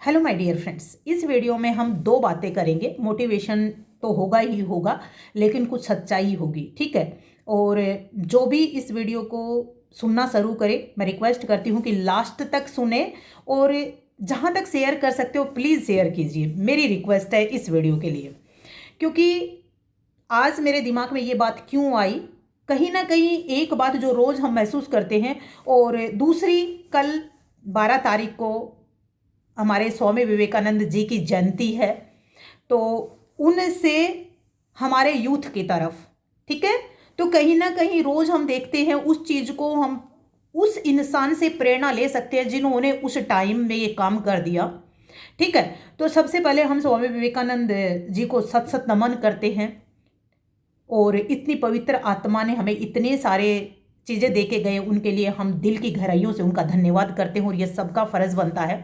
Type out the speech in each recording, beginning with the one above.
Hello my dear friends, इस video में हम दो बातें करेंगे। मोटिवेशन तो होगा ही होगा, लेकिन कुछ सच्चाई होगी, ठीक है। और जो भी इस वीडियो को सुनना शुरू करे, मैं रिक्वेस्ट करती हूँ कि लास्ट तक सुने और जहाँ तक शेयर कर सकते हो प्लीज़ शेयर कीजिए। मेरी रिक्वेस्ट है इस वीडियो के लिए, क्योंकि आज मेरे दिमाग में ये बात क्यों आई, कहीं ना कहीं एक बात जो रोज़ हम महसूस करते हैं और दूसरी, कल 12 तारीख को हमारे स्वामी विवेकानंद जी की जयंती है, तो उनसे हमारे यूथ की तरफ, ठीक है, तो कहीं ना कहीं रोज हम देखते हैं उस चीज को, हम उस इंसान से प्रेरणा ले सकते हैं जिन्होंने उस टाइम में ये काम कर दिया, ठीक है। तो सबसे पहले हम स्वामी विवेकानंद जी को सत सत नमन करते हैं। और इतनी पवित्र आत्मा ने हमें इतने सारे चीज़ें दे के गए, उनके लिए हम दिल की गहराइयों से उनका धन्यवाद करते हैं और ये सबका फर्ज बनता है।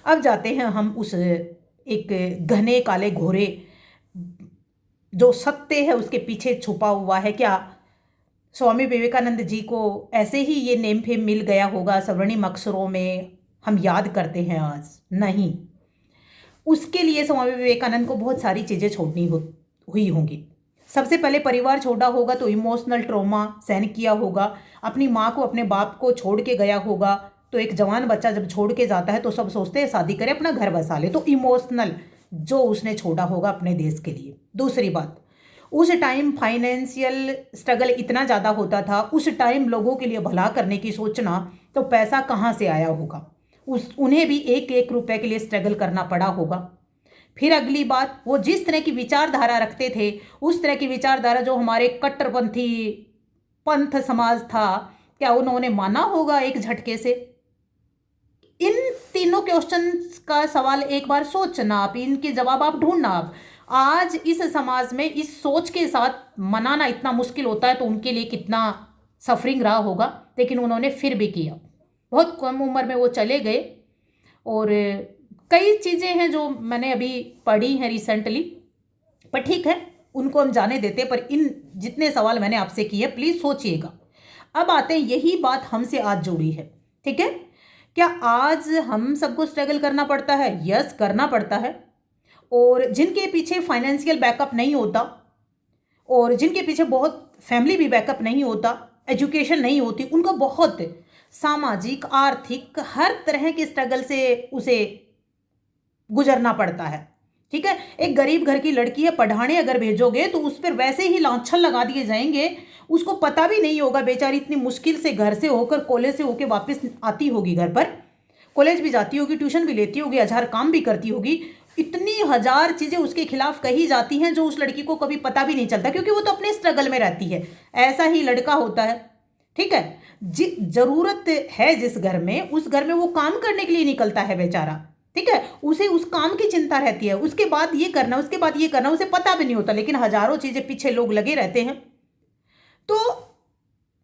अब जाते हैं हम उस एक घने काले घोरे जो सत्य है उसके पीछे छुपा हुआ है। क्या स्वामी विवेकानंद जी को ऐसे ही ये नेम फेम मिल गया होगा, स्वर्णिम अक्षरों में हम याद करते हैं आज? नहीं, उसके लिए स्वामी विवेकानंद को बहुत सारी चीज़ें छोड़नी हुई होंगी। सबसे पहले परिवार छोड़ा होगा, तो इमोशनल ट्रॉमा सहन किया होगा। अपनी माँ को, अपने बाप को छोड़ के गया होगा। तो एक जवान बच्चा जब छोड़ के जाता है तो सब सोचते हैं शादी करे, अपना घर बसा ले। तो इमोशनल जो उसने छोड़ा होगा अपने देश के लिए। दूसरी बात, उस टाइम फाइनेंशियल स्ट्रगल इतना ज़्यादा होता था, उस टाइम लोगों के लिए भला करने की सोचना, तो पैसा कहाँ से आया होगा? उन्हें भी एक एक रुपए के लिए स्ट्रगल करना पड़ा होगा। फिर अगली बात, वो जिस तरह की विचारधारा रखते थे, उस तरह की विचारधारा जो हमारे कट्टरपंथी पंथ समाज था, क्या उन्होंने माना होगा एक झटके से? इन तीनों क्वेश्चंस का सवाल एक बार सोचना आप, इनके जवाब आप ढूंढना आप। आज इस समाज में इस सोच के साथ मनाना इतना मुश्किल होता है, तो उनके लिए कितना सफरिंग रहा होगा। लेकिन उन्होंने फिर भी किया। बहुत कम उम्र में वो चले गए। और कई चीज़ें हैं जो मैंने अभी पढ़ी हैं रिसेंटली, पर ठीक है, उनको हम जाने देते हैं। पर इन जितने सवाल मैंने आपसे किए, प्लीज़ सोचिएगा। अब आते हैं, यही बात हमसे आज जुड़ी है, ठीक है। क्या आज हम सबको स्ट्रगल करना पड़ता है? यस, करना पड़ता है। और जिनके पीछे फाइनेंशियल बैकअप नहीं होता, और जिनके पीछे बहुत फैमिली भी बैकअप नहीं होता, एजुकेशन नहीं होती, उनको बहुत सामाजिक, आर्थिक, हर तरह के स्ट्रगल से उसे गुजरना पड़ता है, ठीक है। एक गरीब घर की लड़की है, पढ़ाने अगर भेजोगे तो उस पर वैसे ही लांछन लगा दिए जाएंगे। उसको पता भी नहीं होगा, बेचारी इतनी मुश्किल से घर से होकर, कॉलेज से होकर वापस आती होगी घर पर, कॉलेज भी जाती होगी, ट्यूशन भी लेती होगी, हजार काम भी करती होगी। इतनी हजार चीज़ें उसके खिलाफ कही जाती हैं जो उस लड़की को कभी पता भी नहीं चलता, क्योंकि वो तो अपने स्ट्रगल में रहती है। ऐसा ही लड़का होता है, ठीक है। जरूरत है जिस घर में, उस घर में वो काम करने के लिए निकलता है बेचारा, ठीक है। उसे उस काम की चिंता रहती है, उसके बाद ये करना, उसके बाद ये करना, उसे पता भी नहीं होता, लेकिन हजारों चीजें पीछे लोग लगे रहते हैं। तो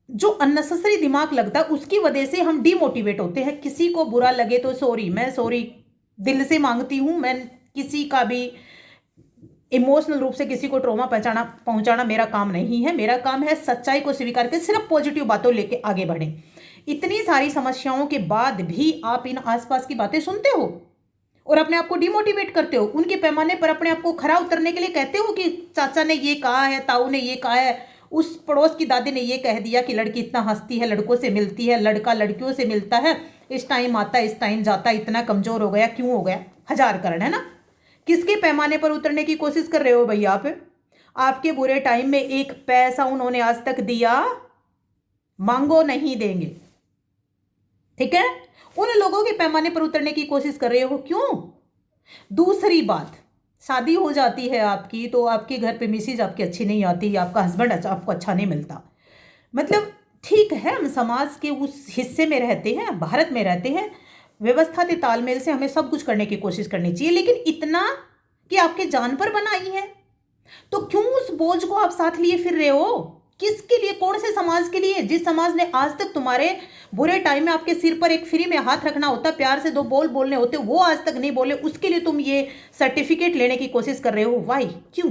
जो अननेसेसरी दिमाग लगता है, उसकी वजह से हम डिमोटिवेट होते हैं। किसी को बुरा लगे तो सॉरी, मैं सॉरी दिल से मांगती हूँ। मैं किसी का भी इमोशनल रूप से किसी को ट्रॉमा पहुंचाना मेरा काम नहीं है। मेरा काम है सच्चाई को स्वीकार कर सिर्फ पॉजिटिव बातों लेके आगे बढ़े। इतनी सारी समस्याओं के बाद भी आप इन आसपास की बातें सुनते हो और अपने आप को डिमोटिवेट करते हो। उनके पैमाने पर अपने आप को खरा उतरने के लिए कहते हो कि चाचा ने ये कहा है, ताऊ ने ये कहा है, उस पड़ोस की दादी ने ये कह दिया कि लड़की इतना हंसती है, लड़कों से मिलती है, लड़का लड़कियों से मिलता है, इस टाइम आता है, इस टाइम जाता है, इतना कमजोर हो गया, क्यों हो गया? हजार कारण है ना। किसके पैमाने पर उतरने की कोशिश कर रहे हो भैया आप? आपके बुरे टाइम में एक पैसा उन्होंने आज तक दिया? मांगो, नहीं देंगे, ठीक है। उन लोगों के पैमाने पर उतरने की कोशिश कर रहे हो, क्यों? दूसरी बात, शादी हो जाती है आपकी तो आपके घर पे मिसेज आपकी अच्छी नहीं आती, आपका हस्बैंड आपको अच्छा नहीं मिलता। मतलब ठीक है, हम समाज के उस हिस्से में रहते हैं, भारत में रहते हैं, व्यवस्था के तालमेल से हमें सब कुछ करने की कोशिश करनी चाहिए, लेकिन इतना कि आपके जान पर बनाई है, तो क्यों उस बोझ को आप साथ लिए फिर रहे हो? किसके लिए? कौन से समाज के लिए? जिस समाज ने आज तक तुम्हारे बुरे टाइम में आपके सिर पर एक फ्री में हाथ रखना होता, प्यार से दो बोल बोलने होते, वो आज तक नहीं बोले, उसके लिए तुम ये सर्टिफिकेट लेने की कोशिश कर रहे हो। वाई? क्यों?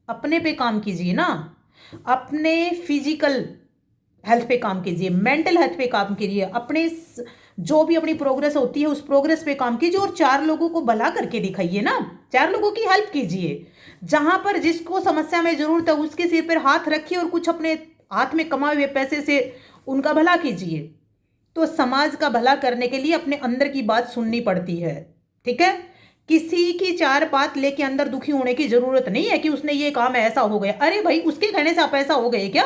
अपने पे काम कीजिए ना। अपने फिजिकल हेल्थ पे काम कीजिए, मेंटल हेल्थ पे काम कीजिए, अपने जो भी अपनी प्रोग्रेस होती है उस प्रोग्रेस पे काम कीजिए और 4 लोगों को भला करके दिखाइए ना, 4 लोगों की हेल्प कीजिए। जहां पर जिसको समस्या में जरूरत है उसके सिर पर हाथ रखिए और कुछ अपने हाथ में कमाए हुए पैसे से उनका भला कीजिए। तो समाज का भला करने के लिए अपने अंदर की बात सुननी पड़ती है, ठीक है। किसी की 4 बात लेके अंदर दुखी होने की जरूरत नहीं है कि उसने ये काम ऐसा हो गया। अरे भाई, उसके कहने से आप ऐसा हो गए क्या?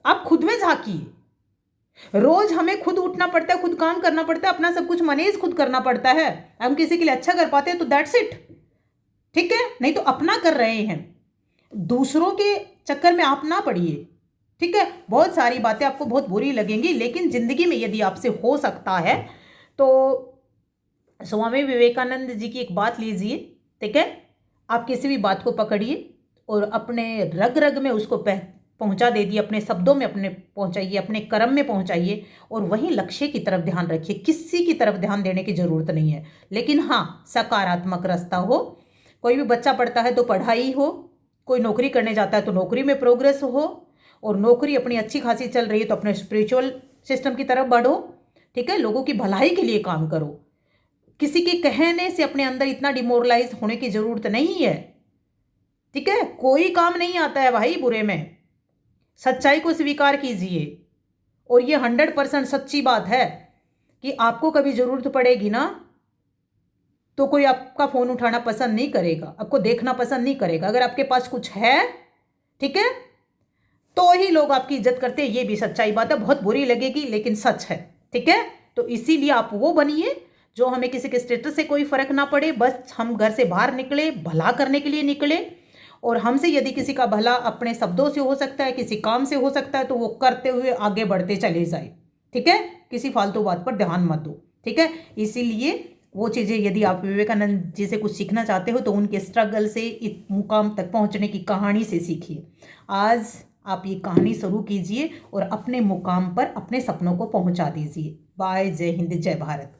आप खुद में झांकिए। रोज हमें खुद उठना पड़ता है, खुद काम करना पड़ता है, अपना सब कुछ मैनेज खुद करना पड़ता है। हम किसी के लिए अच्छा कर पाते हैं तो दैट्स इट, ठीक है। नहीं तो अपना कर रहे हैं, दूसरों के चक्कर में आप ना पड़िए, ठीक है। बहुत सारी बातें आपको बहुत बुरी लगेंगी, लेकिन जिंदगी में यदि आपसे हो सकता है तो स्वामी विवेकानंद जी की एक बात लीजिए, ठीक है। आप किसी भी बात को पकड़िए और अपने रग रग में उसको पहुंचा दे दिए, अपने शब्दों में अपने पहुंचाइए, अपने कर्म में पहुंचाइए और वहीं लक्ष्य की तरफ ध्यान रखिए। किसी की तरफ ध्यान देने की जरूरत नहीं है, लेकिन हाँ, सकारात्मक रास्ता हो। कोई भी बच्चा पढ़ता है तो पढ़ाई हो, कोई नौकरी करने जाता है तो नौकरी में प्रोग्रेस हो, और नौकरी अपनी अच्छी खासी चल रही है तो अपने स्पिरिचुअल सिस्टम की तरफ बढ़ो, ठीक है। लोगों की भलाई के लिए काम करो। किसी के कहने से अपने अंदर इतना डिमोरलाइज होने की जरूरत नहीं है, ठीक है। कोई काम नहीं आता है भाई बुरे में। सच्चाई को स्वीकार कीजिए, और ये 100% सच्ची बात है कि आपको कभी जरूरत पड़ेगी ना तो कोई आपका फोन उठाना पसंद नहीं करेगा, आपको देखना पसंद नहीं करेगा। अगर आपके पास कुछ है, ठीक है, तो ही लोग आपकी इज्जत करते हैं। ये भी सच्चाई बात है, बहुत बुरी लगेगी लेकिन सच है, ठीक है। तो इसीलिए आप वो बनिए जो हमें किसी के स्टेटस से कोई फर्क ना पड़े, बस हम घर से बाहर निकले भला करने के लिए निकले, और हमसे यदि किसी का भला अपने शब्दों से हो सकता है, किसी काम से हो सकता है, तो वो करते हुए आगे बढ़ते चले जाए, ठीक है। किसी फालतू बात पर ध्यान मत दो, ठीक है। इसीलिए वो चीज़ें यदि आप विवेकानंद जी से कुछ सीखना चाहते हो तो उनके स्ट्रगल से इस मुकाम तक पहुंचने की कहानी से सीखिए। आज आप ये कहानी शुरू कीजिए और अपने मुकाम पर अपने सपनों को पहुंचा दीजिए। बाय, जय हिंद, जय भारत।